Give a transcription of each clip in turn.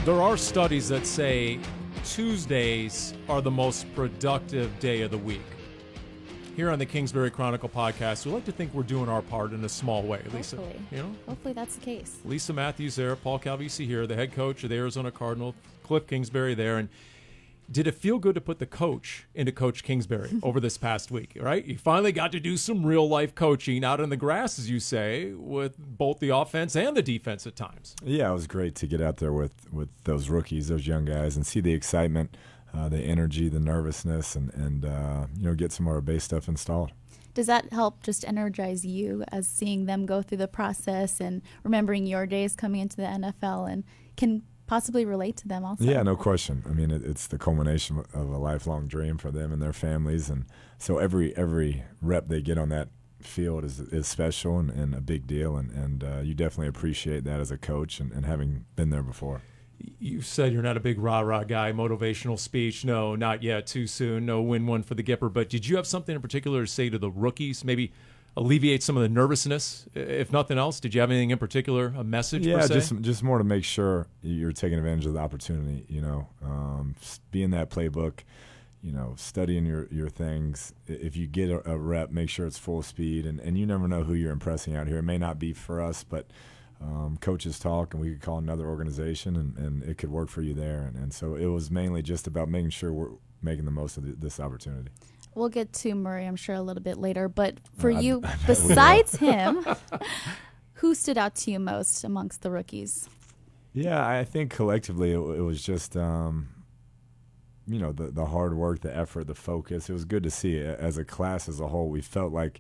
There are studies that say Tuesdays are the most productive day of the week. Here on the Kingsbury Chronicle podcast, we like to think we're doing our part in a small way, Lisa. Hopefully. You know? Hopefully that's the case. Lisa Matthews there, Paul Calvisi here, the head coach of the Arizona Cardinals, Kliff Kingsbury there. And did it feel good to put the coach into Coach Kingsbury over this past week, right? You finally got to do some real-life coaching out in the grass, as you say, with both the offense and the defense at times. Yeah, it was great to get out there with those rookies, those young guys, and see the excitement, the energy, the nervousness, and get some of our base stuff installed. Does that help just energize you as seeing them go through the process and remembering your days coming into the NFL, and can possibly relate to them also? Yeah, no question. I mean, it's the culmination of a lifelong dream for them and their families, and so every rep they get on that field is special and a big deal, and you definitely appreciate that as a coach and having been there before. You said you're not a big rah-rah guy, motivational speech. No, not yet, too soon. No win one for the Gipper. But did you have something in particular to say to the rookies, maybe alleviate some of the nervousness, if nothing else? Did you have anything in particular, a message per se? Yeah, just more to make sure you're taking advantage of the opportunity, be in that playbook, studying your things. If you get a rep, make sure it's full speed, and you never know who you're impressing out here. It may not be for us, but coaches talk, and we could call another organization, and it could work for you there. And so it was mainly just about making sure we're making the most of this opportunity. We'll get to Murray, I'm sure, a little bit later. But for you, besides him, who stood out to you most amongst the rookies? Yeah, I think collectively it was just, the hard work, the effort, the focus. It was good to see as a class as a whole. We felt like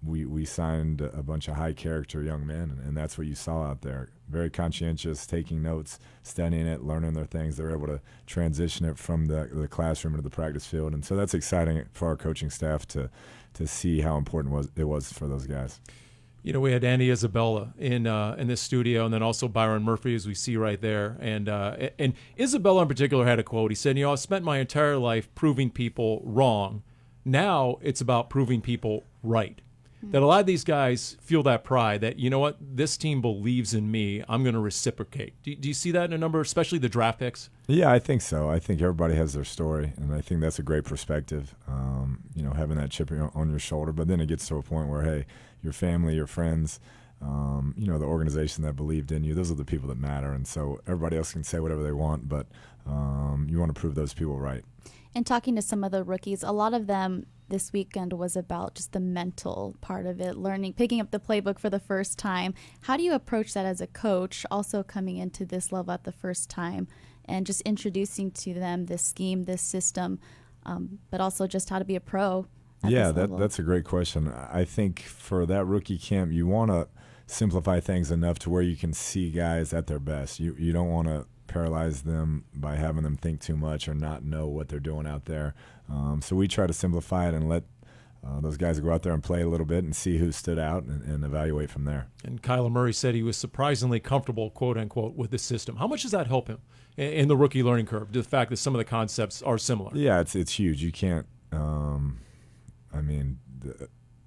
we signed a bunch of high-character young men, and that's what you saw out there. Very conscientious, taking notes, studying it, learning their things. They're able to transition it from the classroom into the practice field, and so that's exciting for our coaching staff to see how important it was for those guys. We had Andy Isabella in this studio, and then also Byron Murphy, as we see right there. And Isabella in particular had a quote. He said, I've spent my entire life proving people wrong. Now it's about proving people right. That a lot of these guys feel that pride that, this team believes in me. I'm going to reciprocate. Do you see that in a number, especially the draft picks? Yeah, I think so. I think everybody has their story, and I think that's a great perspective, having that chip on your shoulder. But then it gets to a point where, hey, your family, your friends, the organization that believed in you, those are the people that matter. And so everybody else can say whatever they want, but you want to prove those people right. And talking to some of the rookies, a lot of them this weekend was about just the mental part of it, learning, picking up the playbook for the first time. How do you approach that as a coach, also coming into this level at the first time and just introducing to them this scheme, this system, but also just how to be a pro at this level? That's a great question. I think for that rookie camp, you want to simplify things enough to where you can see guys at their best. You don't want to paralyze them by having them think too much or not know what they're doing out there. So we try to simplify it and let those guys go out there and play a little bit and see who stood out and evaluate from there. And Kyler Murray said he was surprisingly comfortable, quote unquote, with the system. How much does that help him in the rookie learning curve? The fact that some of the concepts are similar. Yeah, it's huge. You can't.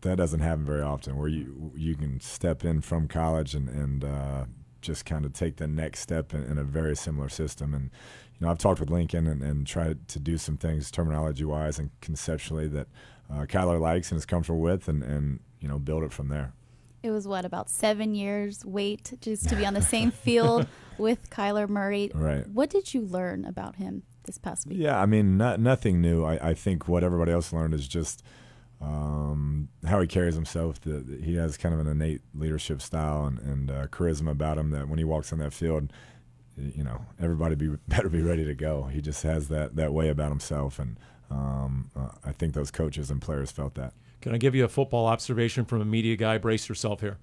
That doesn't happen very often where you can step in from college and just kind of take the next step in a very similar system. And I've talked with Lincoln and tried to do some things terminology-wise and conceptually that Kyler likes and is comfortable with, and build it from there. It was about 7 years wait just to be on the same field with Kyler Murray. Right. What did you learn about him this past week? Yeah, nothing new. I think what everybody else learned is just how he carries himself. He has kind of an innate leadership style and charisma about him that when he walks on that field, everybody better be ready to go. He just has that way about himself, and I think those coaches and players felt that. Can I give you a football observation from a media guy? Brace yourself here.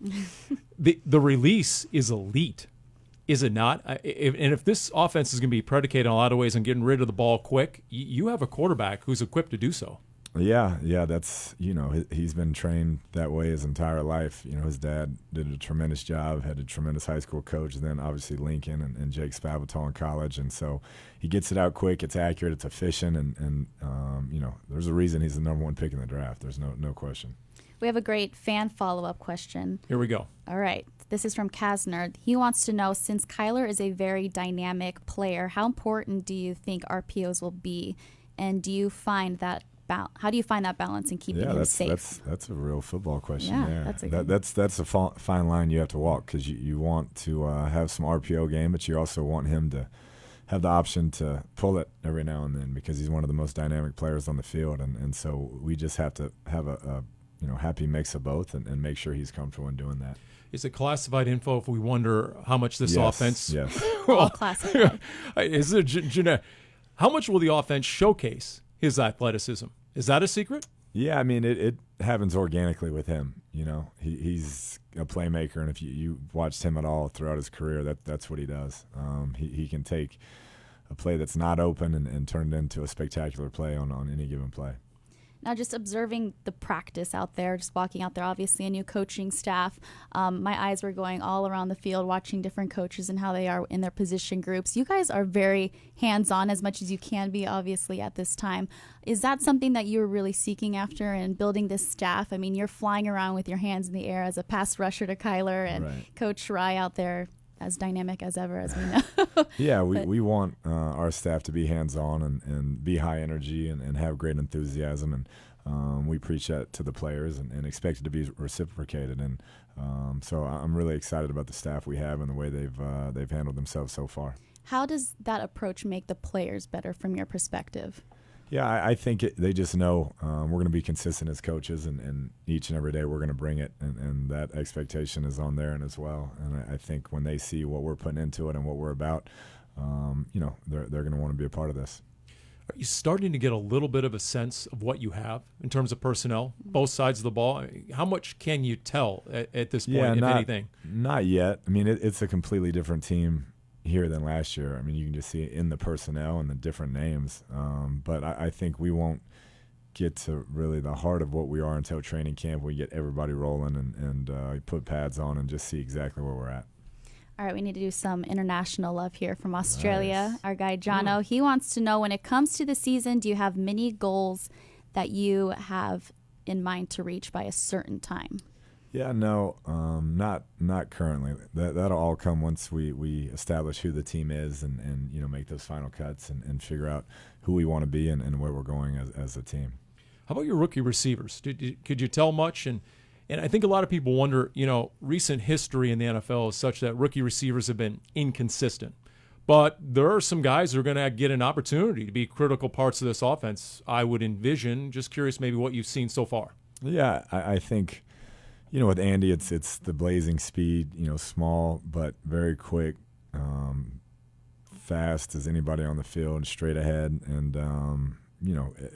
The release is elite, is it not? If this offense is going to be predicated in a lot of ways on getting rid of the ball quick, you have a quarterback who's equipped to do so. Yeah, that's, he's been trained that way his entire life. His dad did a tremendous job, had a tremendous high school coach, and then obviously Lincoln and Jake Spavital in college. And so he gets it out quick, it's accurate, it's efficient, and there's a reason he's the number one pick in the draft. There's no question. We have a great fan follow-up question. Here we go. All right. This is from Kasner. He wants to know, since Kyler is a very dynamic player, how important do you think RPOs will be? And do you find that how do you find that balance in keeping him safe? That's a real football question. Yeah, there. That's a fine line you have to walk, because you want to have some RPO game, but you also want him to have the option to pull it every now and then, because he's one of the most dynamic players on the field, and so we just have to have a happy mix of both and make sure he's comfortable in doing that. Is it classified info if we wonder how much this offense? Yes. All classified. Is it how much will the offense showcase his athleticism? Is that a secret? Yeah, I mean, it happens organically with him. He's a playmaker, and if you watched him at all throughout his career, that's what he does. He can take a play that's not open and turn it into a spectacular play on any given play. Now, just observing the practice out there, just walking out there, obviously a new coaching staff, my eyes were going all around the field, watching different coaches and how they are in their position groups. You guys are very hands-on, as much as you can be, obviously, at this time. Is that something that you were really seeking after in building this staff? I mean, you're flying around with your hands in the air as a pass rusher to Kyler, and right. Coach Rye out there as dynamic as ever, as we know. Yeah, we want our staff to be hands-on and be high energy and have great enthusiasm, and we preach that to the players and expect it to be reciprocated. And so I'm really excited about the staff we have and the way they've handled themselves so far. How does that approach make the players better from your perspective? Yeah, I think they just know we're going to be consistent as coaches, and each and every day we're going to bring it, and that expectation is on their end as well. And I think when they see what we're putting into it and what we're about, they're going to want to be a part of this. Are you starting to get a little bit of a sense of what you have in terms of personnel, both sides of the ball? I mean, how much can you tell at this point, if anything? Not yet. I mean, it's a completely different team here than last year. I mean, you can just see it in the personnel and the different names. But I think we won't get to really the heart of what we are until training camp. We get everybody rolling and put pads on and just see exactly where we're at. All right, we need to do some international love here from Australia. Nice. Our guy, Jono, he wants to know, when it comes to the season, do you have many goals that you have in mind to reach by a certain time? Yeah, no, not currently. That'll all come once we establish who the team is and make those final cuts and figure out who we want to be and where we're going as a team. How about your rookie receivers? Could you tell much? And I think a lot of people wonder, recent history in the NFL is such that rookie receivers have been inconsistent. But there are some guys who are going to get an opportunity to be critical parts of this offense, I would envision. Just curious maybe what you've seen so far. Yeah, I think – with Andy, it's the blazing speed, small but very quick, fast as anybody on the field, straight ahead, and,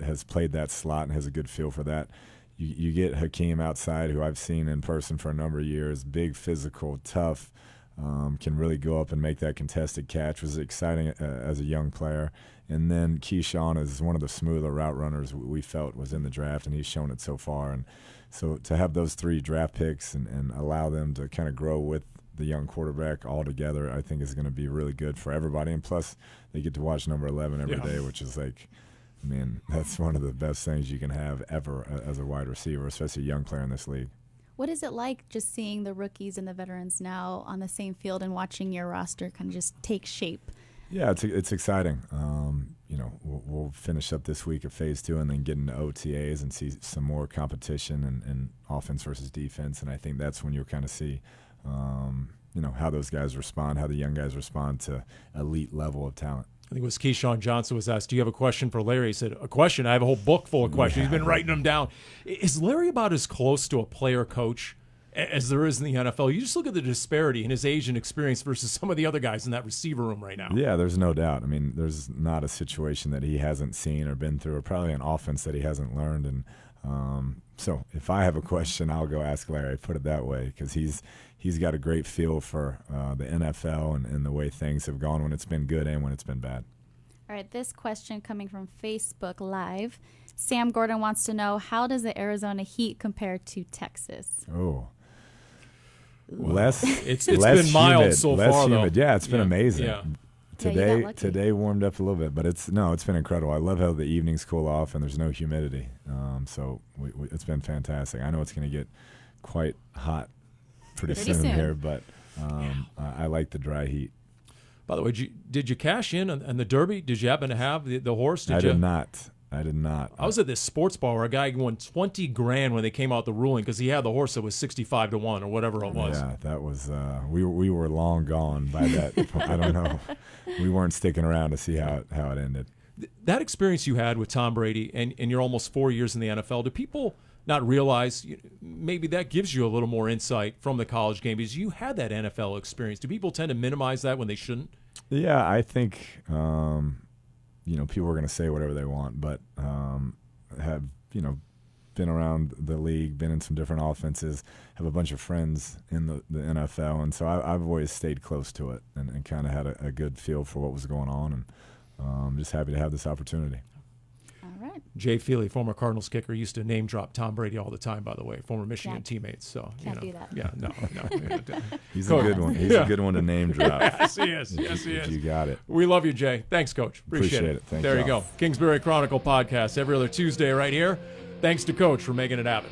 has played that slot and has a good feel for that. You get Hakeem outside, who I've seen in person for a number of years, big, physical, tough, can really go up and make that contested catch, was exciting as a young player. And then Keyshawn is one of the smoother route runners we felt was in the draft, and he's shown it so far. And so to have those 3 draft picks and allow them to kind of grow with the young quarterback all together, I think is going to be really good for everybody. And plus, they get to watch number 11 every day, which is that's one of the best things you can have ever as a wide receiver, especially a young player in this league. What is it like just seeing the rookies and the veterans now on the same field and watching your roster kind of just take shape? Yeah, it's exciting. We'll finish up this week at Phase 2 and then get into OTAs and see some more competition and offense versus defense. And I think that's when you'll kind of see, how those guys respond, how the young guys respond to elite level of talent. I think it was Keyshawn Johnson was asked, do you have a question for Larry? He said, a question? I have a whole book full of questions. He's been writing them down. Is Larry about as close to a player coach as there is in the NFL? You just look at the disparity in his age and experience versus some of the other guys in that receiver room right now. Yeah, there's no doubt. I mean, there's not a situation that he hasn't seen or been through, or probably an offense that he hasn't learned. And so if I have a question, I'll go ask Larry, put it that way, because he's got a great feel for the NFL and the way things have gone when it's been good and when it's been bad. All right, this question coming from Facebook Live. Sam Gordon wants to know, how does the Arizona Heat compare to Texas? Oh. It's been mild so far, though. Yeah, it's been amazing. Yeah. Today warmed up a little bit, but it's been incredible. I love how the evenings cool off and there's no humidity. So it's been fantastic. I know it's going to get quite hot pretty soon here, but I like the dry heat. By the way, did you cash in on the Derby? Did you happen to have the horse? I did not. I was at this sports bar where a guy won $20,000 when they came out the ruling because he had the horse that was 65-1 or whatever it was. Yeah, that was we were long gone by that. I don't know. We weren't sticking around to see how it ended. That experience you had with Tom Brady and you're almost 4 years in the NFL, do people not realize maybe that gives you a little more insight from the college game because you had that NFL experience? Do people tend to minimize that when they shouldn't? Yeah, I think people are going to say whatever they want, but have been around the league, been in some different offenses, have a bunch of friends in the NFL, and so I've always stayed close to it and kind of had a good feel for what was going on, and I'm just happy to have this opportunity. All right. Jay Feely, former Cardinals kicker, used to name drop Tom Brady all the time, by the way, former Michigan teammates. So Can't do that. Yeah, no. He's a good one. He's a good one to name drop. Yes, he is. Yes, he is. You got it. We love you, Jay. Thanks, Coach. Appreciate it. Thank there you you go. Kingsbury Chronicle podcast every other Tuesday right here. Thanks to Coach for making it happen.